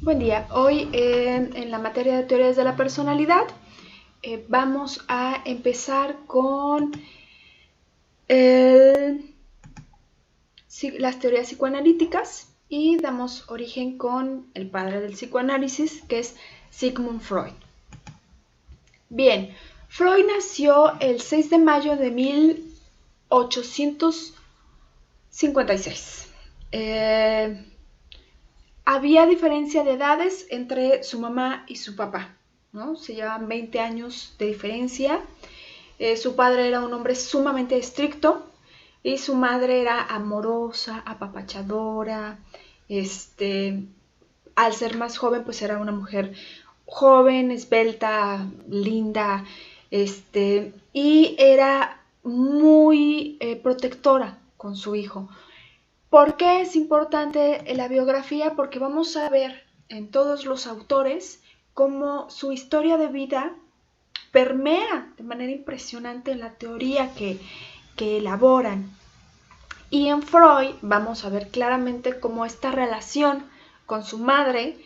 Buen día. Hoy en la materia de teorías de la personalidad vamos a empezar con las teorías psicoanalíticas y damos origen con el padre del psicoanálisis, que es Sigmund Freud. Bien, Freud nació el 6 de mayo de 1856. Había diferencia de edades entre su mamá y su papá, ¿no? Se llevaban 20 años de diferencia. Su padre era un hombre sumamente estricto y su madre era amorosa, apapachadora. Al ser más joven, pues era una mujer joven, esbelta, linda, y era muy protectora con su hijo. ¿Por qué es importante la biografía? Porque vamos a ver en todos los autores cómo su historia de vida permea de manera impresionante en la teoría que elaboran. Y en Freud vamos a ver claramente cómo esta relación con su madre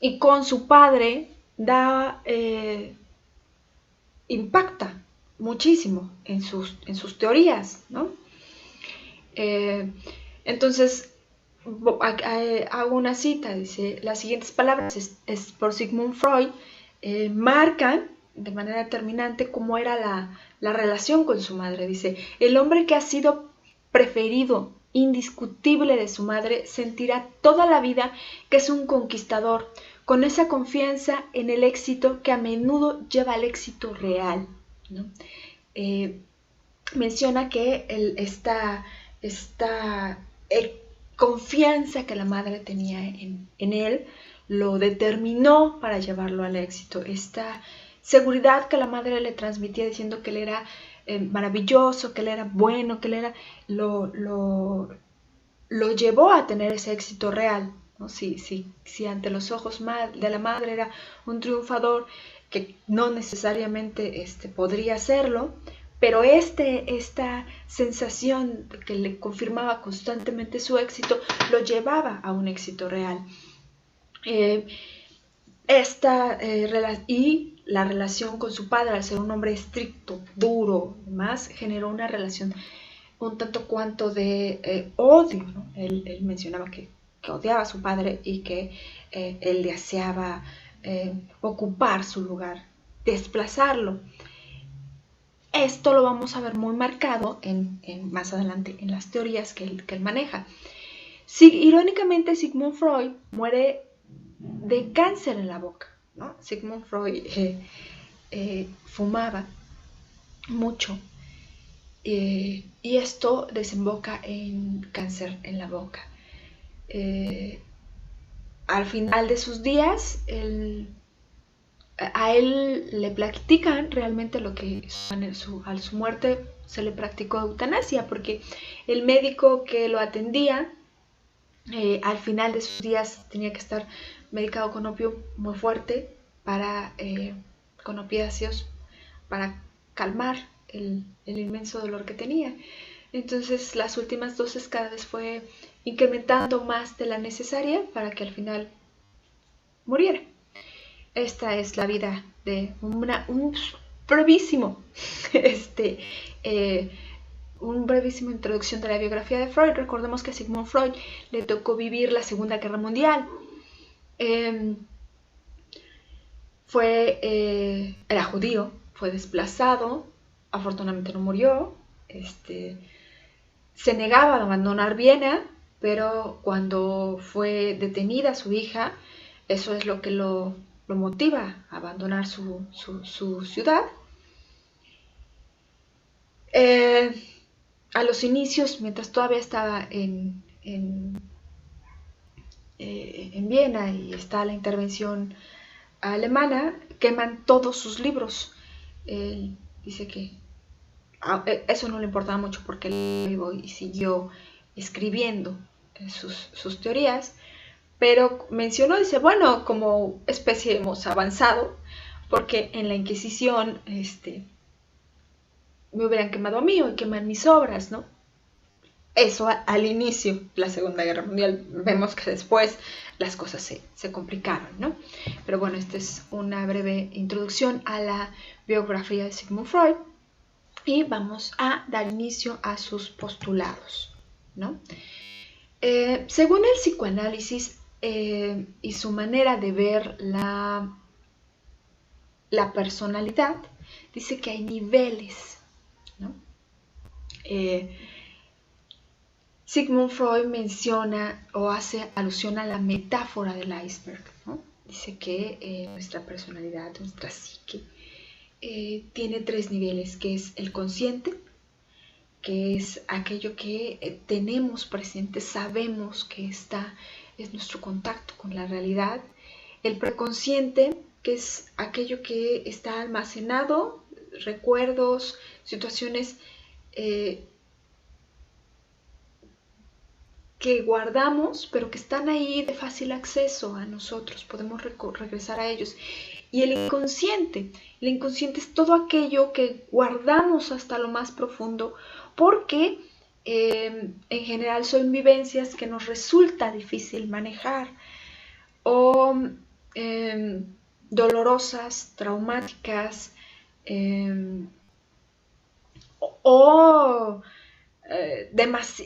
y con su padre impacta muchísimo en sus teorías, ¿no? Entonces, hago una cita, dice, las siguientes palabras es por Sigmund Freud, marcan de manera determinante cómo era la relación con su madre. Dice, el hombre que ha sido preferido indiscutible de su madre sentirá toda la vida que es un conquistador, con esa confianza en el éxito que a menudo lleva al éxito real, ¿no? Menciona que esta confianza que la madre tenía en él lo determinó para llevarlo al éxito. Esta seguridad que la madre le transmitía diciendo que él era maravilloso, que él era bueno, que él era lo llevó a tener ese éxito real, ¿no? Si ante los ojos de la madre era un triunfador que no necesariamente podría serlo, pero esta sensación que le confirmaba constantemente su éxito lo llevaba a un éxito real. Y la relación con su padre, al ser un hombre estricto, duro, más, generó una relación un tanto cuanto de odio, ¿no? Él mencionaba que odiaba a su padre y que él deseaba ocupar su lugar, desplazarlo. Esto lo vamos a ver muy marcado más adelante en las teorías que él maneja. Irónicamente, Sigmund Freud muere de cáncer en la boca, ¿no? Sigmund Freud fumaba mucho y esto desemboca en cáncer en la boca. Al final de sus días, a él le platican realmente lo que a su muerte se le practicó eutanasia, porque el médico que lo atendía al final de sus días tenía que estar medicado con opio muy fuerte con opiáceos para calmar el inmenso dolor que tenía. Entonces las últimas dosis cada vez fue incrementando más de la necesaria para que al final muriera. Esta es la vida de un brevísima introducción de la biografía de Freud. Recordemos que a Sigmund Freud le tocó vivir la Segunda Guerra Mundial. Era judío, fue desplazado, afortunadamente no murió. Se negaba a abandonar Viena, pero cuando fue detenida su hija, eso es lo que lo motiva a abandonar su ciudad. A los inicios, mientras todavía estaba en Viena y está la intervención alemana, queman todos sus libros. Él dice que eso no le importaba mucho porque él vivo y siguió escribiendo sus teorías. Pero mencionó, dice, bueno, como especie hemos avanzado, porque en la Inquisición me hubieran quemado a mí o queman mis obras, ¿no? Eso al inicio de la Segunda Guerra Mundial. Vemos que después las cosas se complicaron, ¿no? Pero bueno, esta es una breve introducción a la biografía de Sigmund Freud y vamos a dar inicio a sus postulados, ¿no? Según el psicoanálisis y su manera de ver la personalidad, dice que hay niveles, ¿no? Sigmund Freud menciona o hace alusión a la metáfora del iceberg, ¿no? Dice que nuestra personalidad, nuestra psique, tiene 3 niveles, que es el consciente, que es aquello que tenemos presente, sabemos que es nuestro contacto con la realidad. El preconsciente, que es aquello que está almacenado, recuerdos, situaciones que guardamos, pero que están ahí de fácil acceso a nosotros, podemos regresar a ellos. Y el inconsciente es todo aquello que guardamos hasta lo más profundo, porque en general son vivencias que nos resulta difícil manejar, o dolorosas, traumáticas, o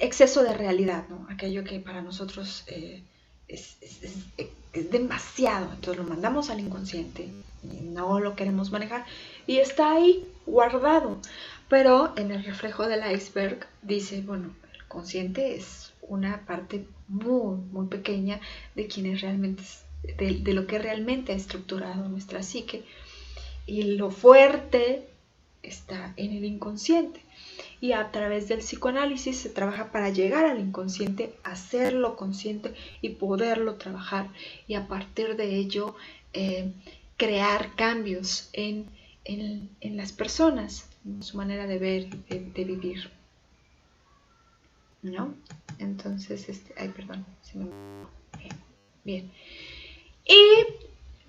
exceso de realidad, ¿no? Aquello que para nosotros es demasiado, entonces lo mandamos al inconsciente y no lo queremos manejar y está ahí guardado. Pero en el reflejo del iceberg dice, bueno, el consciente es una parte muy, muy pequeña de quienes realmente, de lo que realmente ha estructurado nuestra psique, y lo fuerte está en el inconsciente. Y a través del psicoanálisis se trabaja para llegar al inconsciente, hacerlo consciente y poderlo trabajar, y a partir de ello crear cambios en las personas, en su manera de ver, de vivir, ¿no? Entonces, bien. Y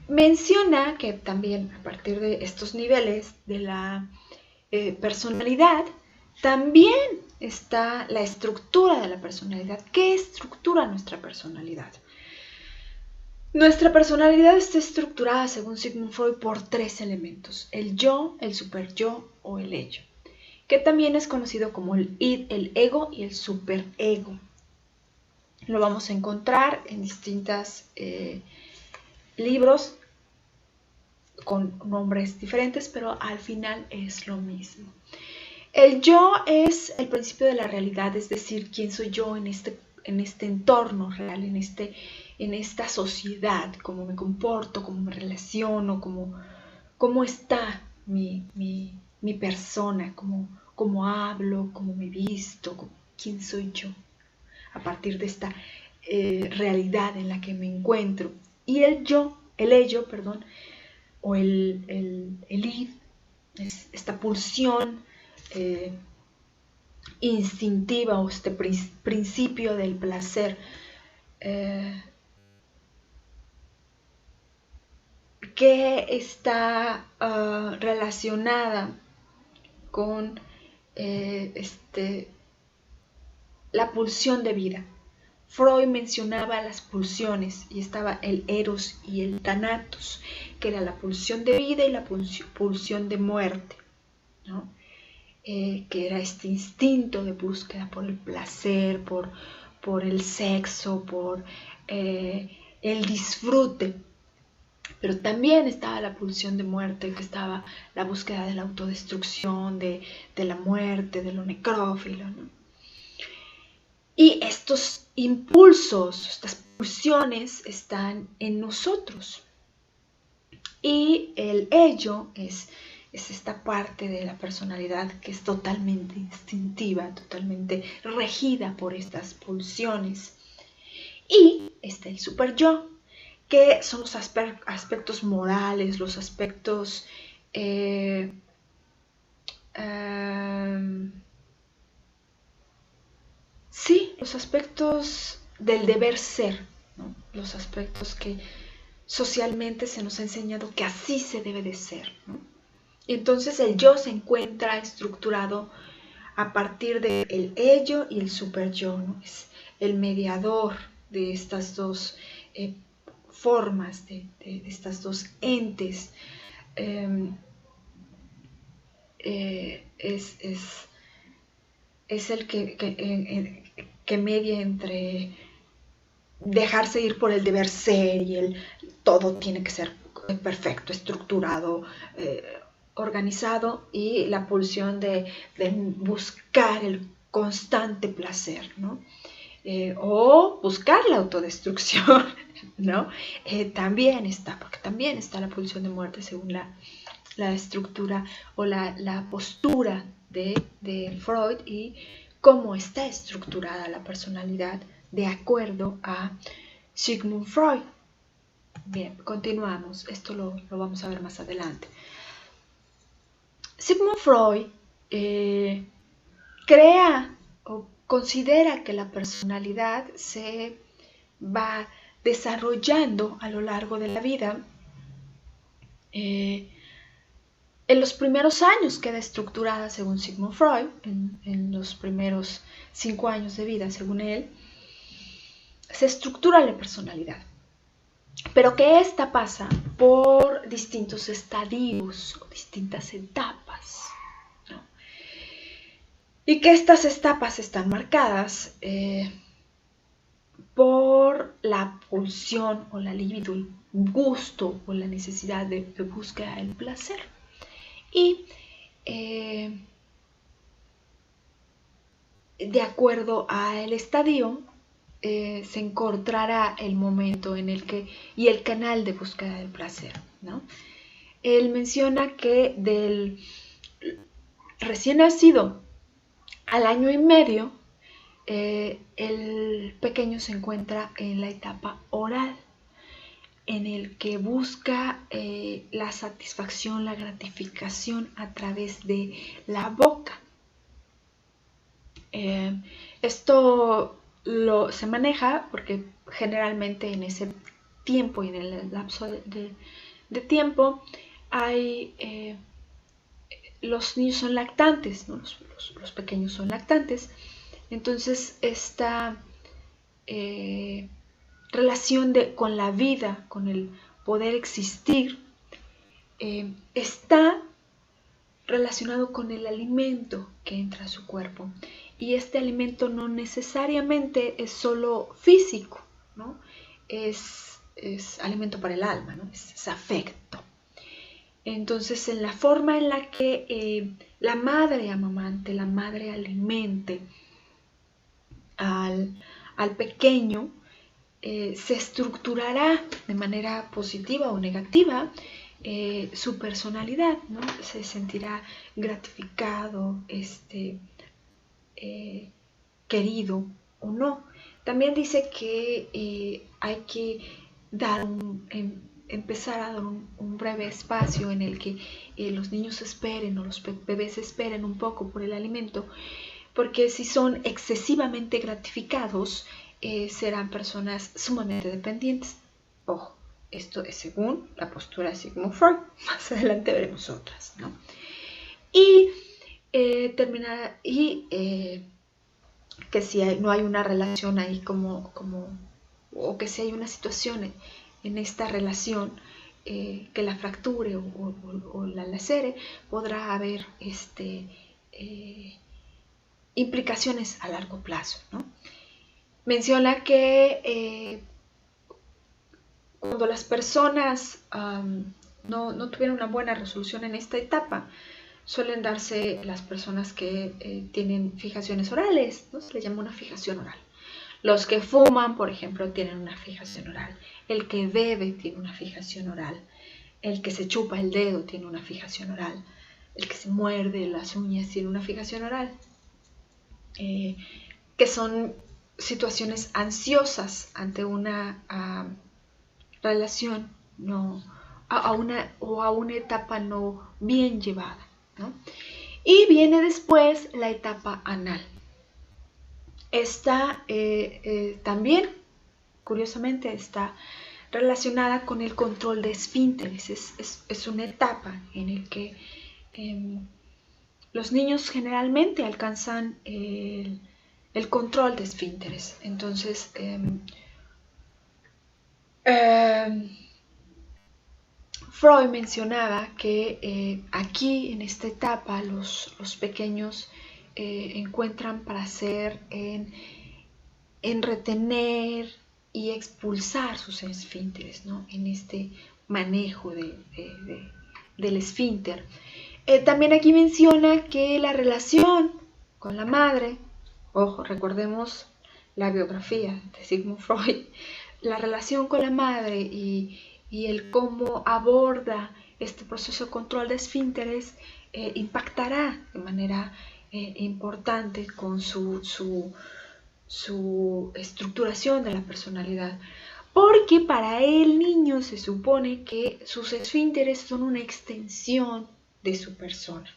menciona que también a partir de estos niveles de la personalidad, también está la estructura de la personalidad. ¿Qué estructura nuestra personalidad? Nuestra personalidad está estructurada, según Sigmund Freud, por 3 elementos: el yo, el superyo o el ello, que también es conocido como el id, el ego y el superego. Lo vamos a encontrar en distintos libros con nombres diferentes, pero al final es lo mismo. El yo es el principio de la realidad, es decir, quién soy yo en este entorno real, en esta sociedad, cómo me comporto, cómo me relaciono, cómo está mi persona, cómo hablo, cómo me visto, quién soy yo, a partir de esta realidad en la que me encuentro. Y el ello, o el id, es esta pulsión instintiva, o este principio del placer que está relacionada con la pulsión de vida. Freud mencionaba las pulsiones y estaba el eros y el thanatos, que era la pulsión de vida y la pulsión de muerte, ¿no? Que era este instinto de búsqueda por el placer, por el sexo, por el disfrute. Pero también estaba la pulsión de muerte, que estaba la búsqueda de la autodestrucción, de la muerte, de lo necrófilo, ¿no? Y estos impulsos, estas pulsiones están en nosotros. Y el ello es esta parte de la personalidad que es totalmente instintiva, totalmente regida por estas pulsiones. Y está el superyo, que son los aspectos morales, los aspectos los aspectos del deber ser, ¿no? Los aspectos que socialmente se nos ha enseñado que así se debe de ser, ¿no? Y entonces el yo se encuentra estructurado a partir del ello y el superyo, ¿no? Es el mediador de estas dos formas, de estas dos entes. Es el que media entre dejarse ir por el deber ser y el todo tiene que ser perfecto, estructurado, organizado, y la pulsión de buscar el constante placer, ¿no? O buscar la autodestrucción, ¿no? También está, porque también está la pulsión de muerte según la estructura o la postura de Freud y cómo está estructurada la personalidad de acuerdo a Sigmund Freud. Bien, continuamos. Esto lo vamos a ver más adelante. Sigmund Freud crea o considera que la personalidad se va desarrollando a lo largo de la vida. En los primeros años queda estructurada según Sigmund Freud, en los primeros 5 años de vida, según él, se estructura la personalidad, pero que ésta pasa por distintos estadios o distintas etapas, ¿no? Y que estas etapas están marcadas por la pulsión o la libido, el gusto o la necesidad de búsqueda del placer. Y de acuerdo al estadio se encontrará el momento en el que y el canal de búsqueda del placer, ¿no? Él menciona que del recién nacido al año y medio el pequeño se encuentra en la etapa oral, en el que busca la satisfacción, la gratificación a través de la boca. Esto se maneja porque generalmente en ese tiempo y en el lapso de tiempo hay los niños son lactantes, ¿no? Los pequeños son lactantes, entonces esta relación con la vida, con el poder existir, está relacionado con el alimento que entra a su cuerpo. Y este alimento no necesariamente es solo físico, ¿no? Es alimento para el alma, ¿no? Es afecto. Entonces, en la forma en la que la madre amamante, la madre alimente al pequeño, se estructurará de manera positiva o negativa su personalidad, ¿no? Se sentirá gratificado, querido o no. También dice que hay que empezar a dar un breve espacio en el que los niños esperen o los bebés esperen un poco por el alimento, porque si son excesivamente gratificados, serán personas sumamente dependientes. Ojo, esto es según la postura de Sigmund Freud. Más adelante veremos otras, ¿no? Y que si no hay una relación ahí o que si hay una situación en esta relación que la fracture o la lacere, podrá haber implicaciones a largo plazo, ¿no? Menciona que cuando las personas no tuvieron una buena resolución en esta etapa, suelen darse las personas que tienen fijaciones orales, ¿no? Se le llama una fijación oral. Los que fuman, por ejemplo, tienen una fijación oral. El que bebe tiene una fijación oral. El que se chupa el dedo tiene una fijación oral. El que se muerde las uñas tiene una fijación oral. Que son situaciones ansiosas ante una relación a una etapa no bien llevada, ¿no? Y viene después la etapa anal. Esta también, curiosamente, está relacionada con el control de esfínteres. Es una etapa en la que los niños generalmente alcanzan el control de esfínteres. Entonces, Freud mencionaba que aquí, en esta etapa, los pequeños encuentran placer en retener y expulsar sus esfínteres, ¿no? En este manejo del esfínter. También aquí menciona que la relación con la madre, ojo, recordemos la biografía de Sigmund Freud, la relación con la madre y el cómo aborda este proceso de control de esfínteres impactará de manera importante con su estructuración de la personalidad. Porque para el niño se supone que sus esfínteres son una extensión de su persona.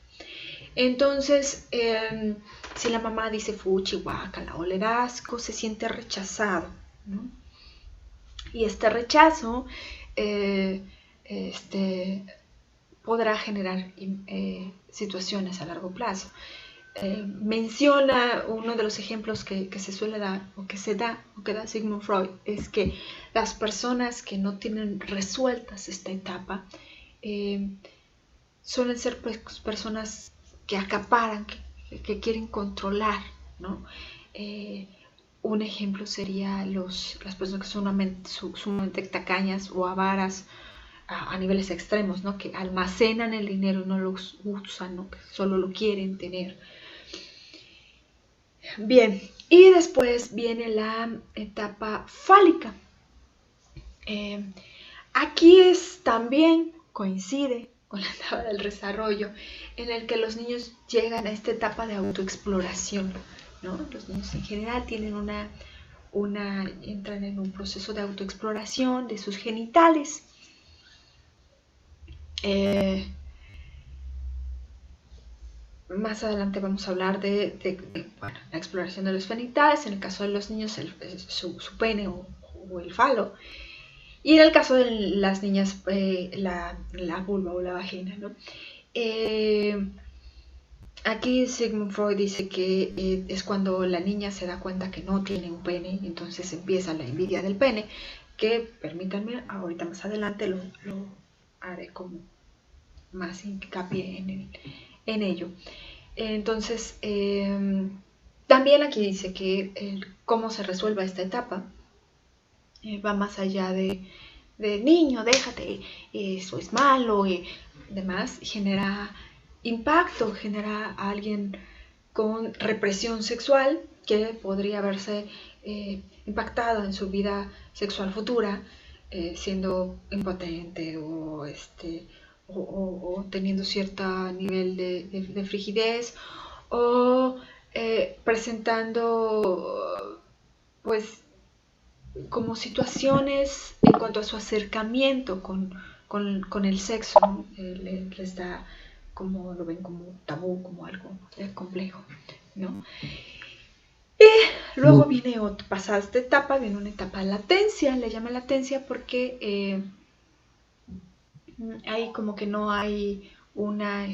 Entonces, si la mamá dice fuchi, guácala o le da asco, se siente rechazado, ¿no? Y este rechazo podrá generar situaciones a largo plazo. Menciona uno de los ejemplos que se suele dar o que da Sigmund Freud, es que las personas que no tienen resueltas esta etapa suelen ser personas que acaparan, que quieren controlar, ¿no? Un ejemplo sería las personas que son sumamente tacañas o avaras a niveles extremos, ¿no? Que almacenan el dinero y no lo usan, ¿no? Que solo lo quieren tener. Bien, y después viene la etapa fálica. Aquí también coincide con la etapa del desarrollo, en el que los niños llegan a esta etapa de autoexploración, ¿no? Los niños en general tienen entran en un proceso de autoexploración de sus genitales. Más adelante vamos a hablar de la exploración de los genitales, en el caso de los niños su pene o el falo, y en el caso de las niñas la vulva o la vagina, ¿no? Aquí Sigmund Freud dice que es cuando la niña se da cuenta que no tiene un pene, y entonces empieza la envidia del pene, que permítanme, ahorita más adelante lo haré como más hincapié en ello. Entonces, también aquí dice que cómo se resuelva esta etapa va más allá de niño, déjate, eso es malo y demás, genera impacto, genera a alguien con represión sexual que podría verse impactada en su vida sexual futura, siendo impotente o teniendo cierto nivel de frigidez o presentando pues como situaciones en cuanto a su acercamiento con el sexo, ¿no? Les da como lo ven como tabú, como algo complejo, ¿no? Y luego viene pasada esta etapa, viene una etapa de latencia, le llama latencia porque ahí como que no hay una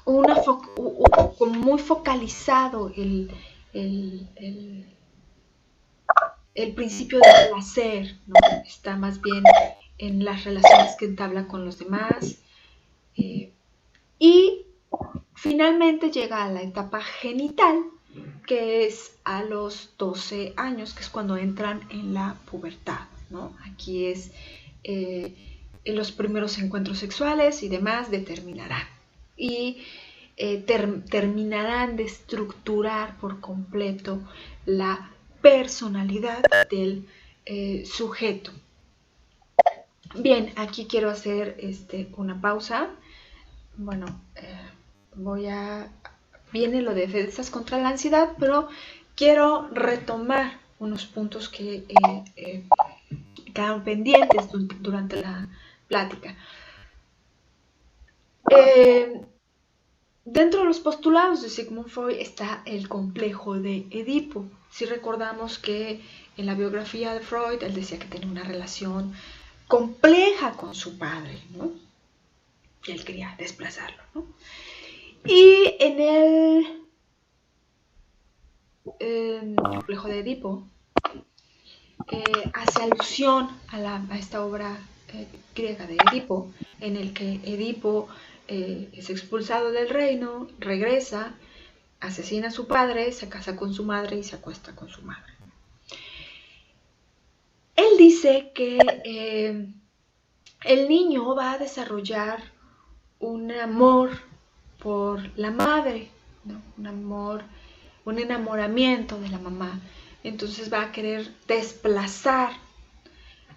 como muy focalizado el principio del placer, ¿no? Está más bien en las relaciones que entabla con los demás. Y finalmente llega a la etapa genital, que es a los 12 años, que es cuando entran en la pubertad, ¿no? Aquí es en los primeros encuentros sexuales y demás determinarán. Y terminarán de estructurar por completo la personalidad del sujeto. Bien, aquí quiero hacer una pausa. Bueno, viene lo de defensas contra la ansiedad, pero quiero retomar unos puntos que quedaron pendientes durante la plática. Dentro de los postulados de Sigmund Freud está el complejo de Edipo. Si recordamos que en la biografía de Freud él decía que tenía una relación compleja con su padre, ¿no? Y él quería desplazarlo, ¿no? Y en el complejo de Edipo hace alusión a esta obra griega de Edipo, en el que Edipo es expulsado del reino, regresa, asesina a su padre, se casa con su madre y se acuesta con su madre. Él dice que el niño va a desarrollar un amor por la madre, ¿no? Un amor, un enamoramiento de la mamá. Entonces va a querer desplazar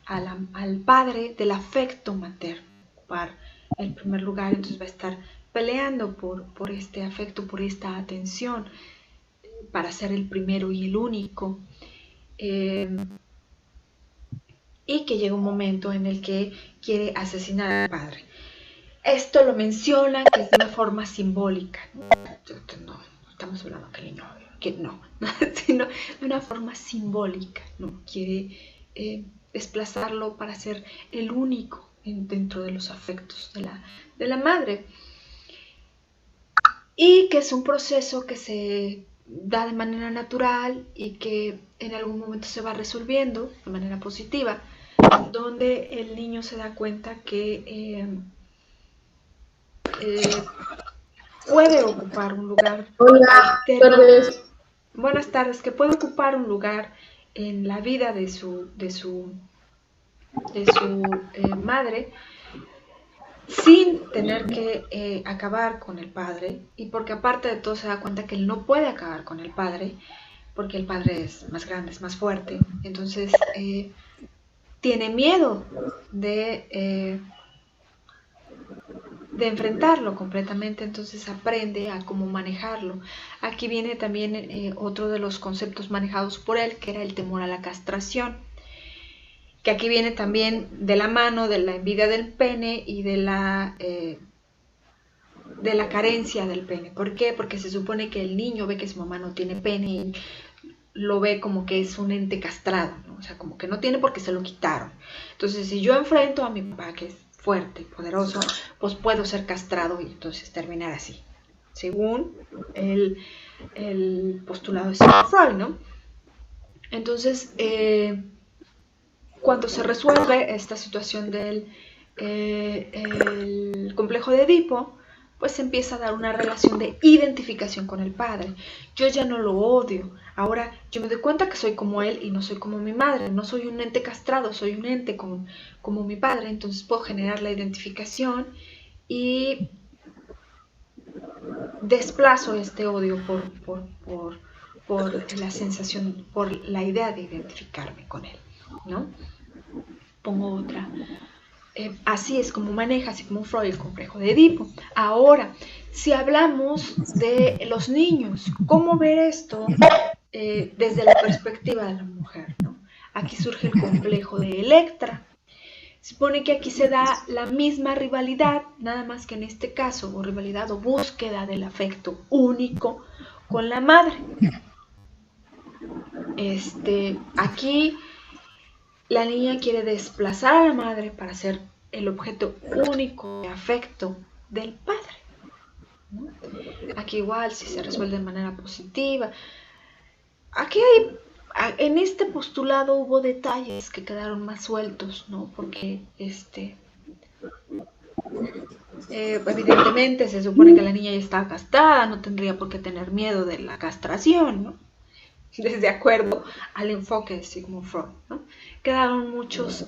al padre del afecto materno, ocupar el primer lugar. Entonces va a estar peleando por este afecto, por esta atención, para ser el primero y el único. Y que llega un momento en el que quiere asesinar al padre. Esto lo menciona que es de una forma simbólica. No estamos hablando que el niño, que no, sino de una forma simbólica, ¿no? Quiere desplazarlo para ser el único dentro de los afectos de la madre. Y que es un proceso que se da de manera natural y que en algún momento se va resolviendo de manera positiva, donde el niño se da cuenta que puede ocupar un lugar alterno. Buenas tardes, que puede ocupar un lugar en la vida de su madre sin tener que acabar con el padre, y porque aparte de todo se da cuenta que él no puede acabar con el padre porque el padre es más grande, es más fuerte. Entonces tiene miedo de enfrentarlo completamente, entonces aprende a cómo manejarlo. Aquí viene también otro de los conceptos manejados por él, que era el temor a la castración, que aquí viene también de la mano de la envidia del pene y de la carencia del pene. ¿Por qué? Porque se supone que el niño ve que su mamá no tiene pene y lo ve como que es un ente castrado, ¿no? O sea, como que no tiene porque se lo quitaron. Entonces, si yo enfrento a mi papá, que es fuerte y poderoso, pues puedo ser castrado y entonces terminar así, según el postulado de Sigmund Freud, ¿no? Entonces, cuando se resuelve esta situación del el complejo de Edipo, pues se empieza a dar una relación de identificación con el padre. Yo ya no lo odio, ahora yo me doy cuenta que soy como él y no soy como mi madre, no soy un ente castrado, soy un ente como mi padre, entonces puedo generar la identificación y desplazo este odio por la sensación, por la idea de identificarme con él, ¿no? Pongo otra. Así es como maneja Sigmund Freud el complejo de Edipo. Ahora, si hablamos de los niños, ¿cómo ver esto desde la perspectiva de la mujer, ¿no? Aquí surge el complejo de Electra. Se supone que aquí se da la misma rivalidad, nada más que en este caso, o rivalidad o búsqueda del afecto único con la madre. Aquí la niña quiere desplazar a la madre para ser el objeto único de afecto del padre, ¿no? Aquí igual, si se resuelve de manera positiva. Aquí en este postulado hubo detalles que quedaron más sueltos, ¿no? Porque evidentemente se supone que la niña ya está castrada, no tendría por qué tener miedo de la castración, ¿no? Desde acuerdo al enfoque de Sigmund Freud, ¿no? Quedaron muchos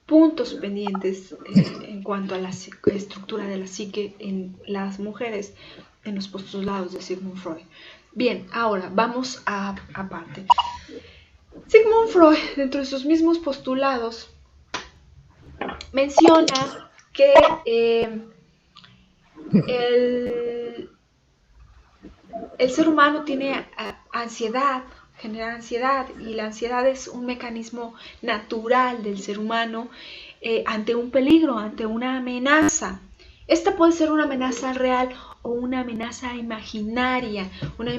puntos pendientes en cuanto a la estructura de la psique en las mujeres en los postulados de Sigmund Freud. Bien, ahora vamos a parte. Sigmund Freud, dentro de sus mismos postulados, menciona que el ser humano tiene ansiedad, genera ansiedad, y la ansiedad es un mecanismo natural del ser humano ante un peligro, ante una amenaza. Esta puede ser una amenaza real o una amenaza imaginaria, una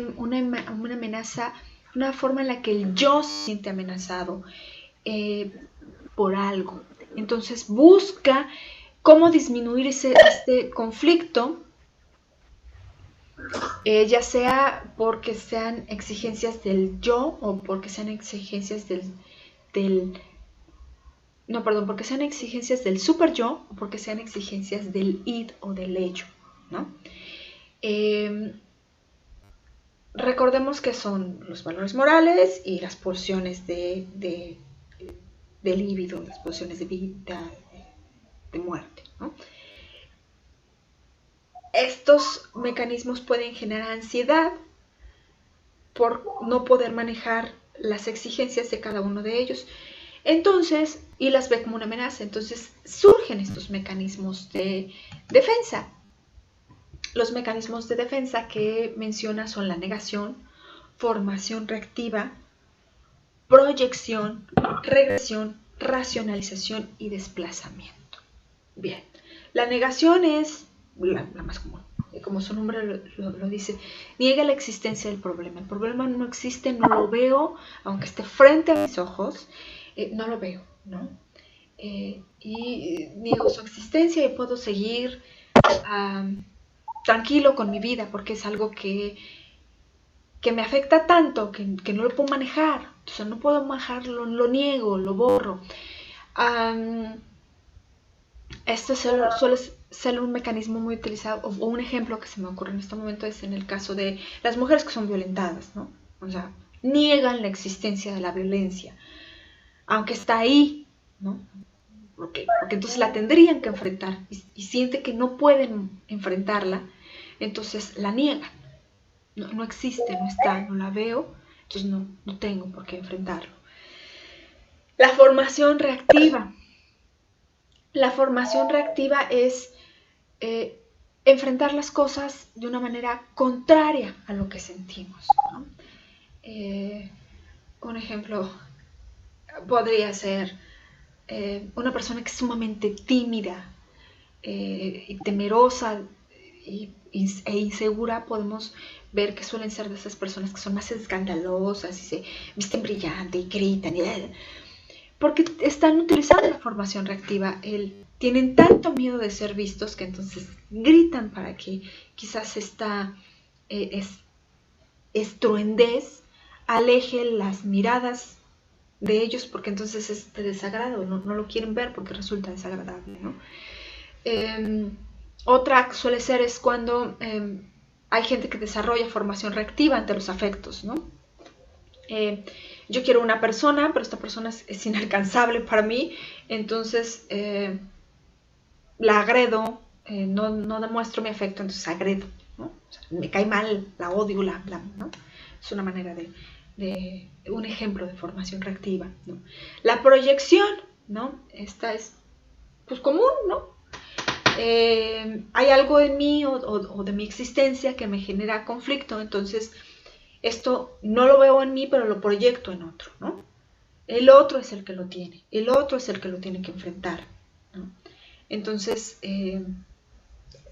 amenaza, una forma en la que el yo se siente amenazado. por algo. Entonces busca cómo disminuir este conflicto, ya sea porque sean exigencias del yo o porque sean exigencias porque sean exigencias del super yo o porque sean exigencias del id o del ello, ¿no? Recordemos que son los valores morales y las pulsiones de líbido, las pulsiones de vida, de muerte, ¿no? Estos mecanismos pueden generar ansiedad por no poder manejar las exigencias de cada uno de ellos. Entonces, y las ve como una amenaza. Entonces surgen estos mecanismos de defensa. Los mecanismos de defensa que menciona son la negación, formación reactiva, proyección, regresión, racionalización y desplazamiento. Bien, la negación es la más común. Como su nombre lo dice, niega la existencia del problema. El problema no existe, no lo veo, aunque esté frente a mis ojos, no lo veo, ¿no? Y niego su existencia y puedo seguir tranquilo con mi vida porque es algo que me afecta tanto que no lo puedo manejar. Entonces no puedo manejarlo, lo niego, lo borro. Esto suele ser un mecanismo muy utilizado, o un ejemplo que se me ocurre en este momento es en el caso de las mujeres que son violentadas, ¿no? O sea, niegan la existencia de la violencia, aunque está ahí, ¿no? Porque entonces la tendrían que enfrentar y siente que no pueden enfrentarla, entonces la niegan. No existe, no está, no la veo, entonces no tengo por qué enfrentarlo. La formación reactiva. La formación reactiva es enfrentar las cosas de una manera contraria a lo que sentimos, ¿no? Un ejemplo podría ser una persona que es sumamente tímida y temerosa e insegura. Podemos ver que suelen ser de esas personas que son más escandalosas y se visten brillante y gritan, porque están utilizando la formación reactiva. Tienen tanto miedo de ser vistos que entonces gritan para que quizás esta estruendez aleje las miradas de ellos, porque entonces es de desagrado, no lo quieren ver porque resulta desagradable, ¿no? Otra suele ser es cuando hay gente que desarrolla formación reactiva ante los afectos, ¿no? Yo quiero una persona, pero esta persona es inalcanzable para mí, entonces la agredo, no demuestro mi afecto, entonces agredo, ¿no? O sea, me cae mal, la odio, ¿no? Es una manera un ejemplo de formación reactiva, ¿no? La proyección, ¿no? Esta es, pues, común, ¿no? Hay algo en mí o de mi existencia que me genera conflicto, entonces esto no lo veo en mí, pero lo proyecto en otro, ¿no? El otro es el que lo tiene, el otro es el que lo tiene que enfrentar, ¿no? Entonces,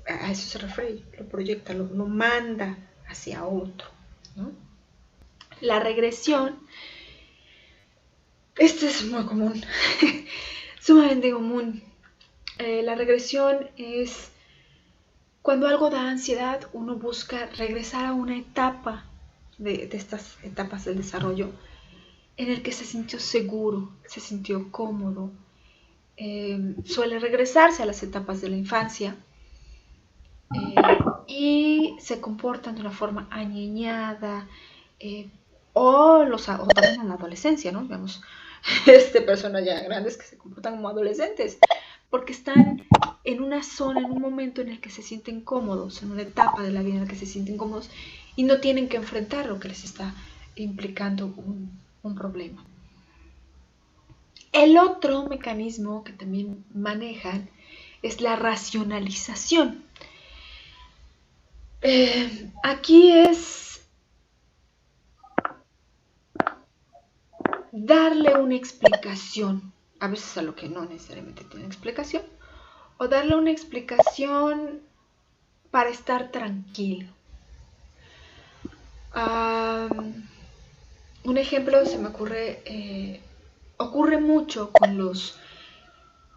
a eso se refiere, lo proyecta, lo manda hacia otro, ¿no? La regresión, esto es muy común, sumamente común. La regresión es cuando algo da ansiedad, uno busca regresar a una etapa de estas etapas del desarrollo en el que se sintió seguro, se sintió cómodo. Suele regresarse a las etapas de la infancia y se comportan de una forma añeñada, o también en la adolescencia, ¿no? Vemos personas ya grandes que se comportan como adolescentes porque están en una zona, en un momento en el que se sienten cómodos, en una etapa de la vida en la que se sienten cómodos y no tienen que enfrentar lo que les está implicando un problema. El otro mecanismo que también manejan es la racionalización. Aquí es darle una explicación, a veces a lo que no necesariamente tiene explicación, o darle una explicación para estar tranquilo. Un ejemplo se me ocurre ocurre mucho con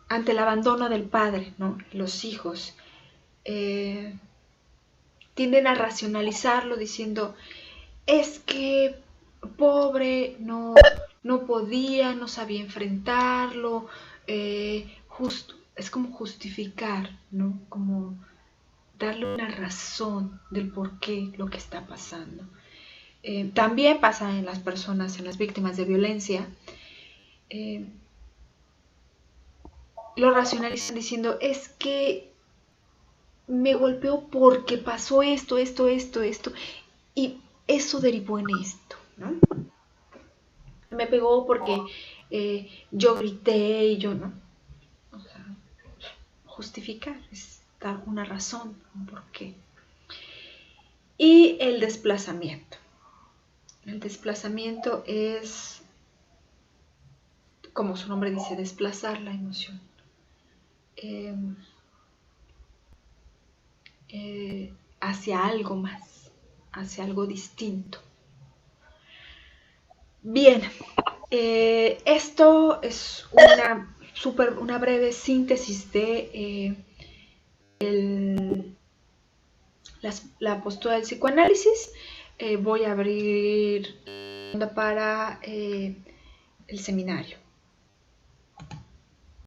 ante el abandono del padre, ¿no? Los hijos tienden a racionalizarlo diciendo, es que pobre, no podía, no sabía enfrentarlo, es como justificar, ¿no? Como darle una razón del por qué lo que está pasando. También pasa en las personas, en las víctimas de violencia, lo racionalizan diciendo, es que me golpeó porque pasó esto, y eso derivó en esto, ¿no? Me pegó porque yo grité y yo no. O sea, justificar, es dar una razón, un porqué. Y el desplazamiento. El desplazamiento es, como su nombre dice, desplazar la emoción. Hacia algo más, hacia algo distinto. Bien, esto es una breve síntesis de la postura del psicoanálisis. Voy a abrir para el seminario.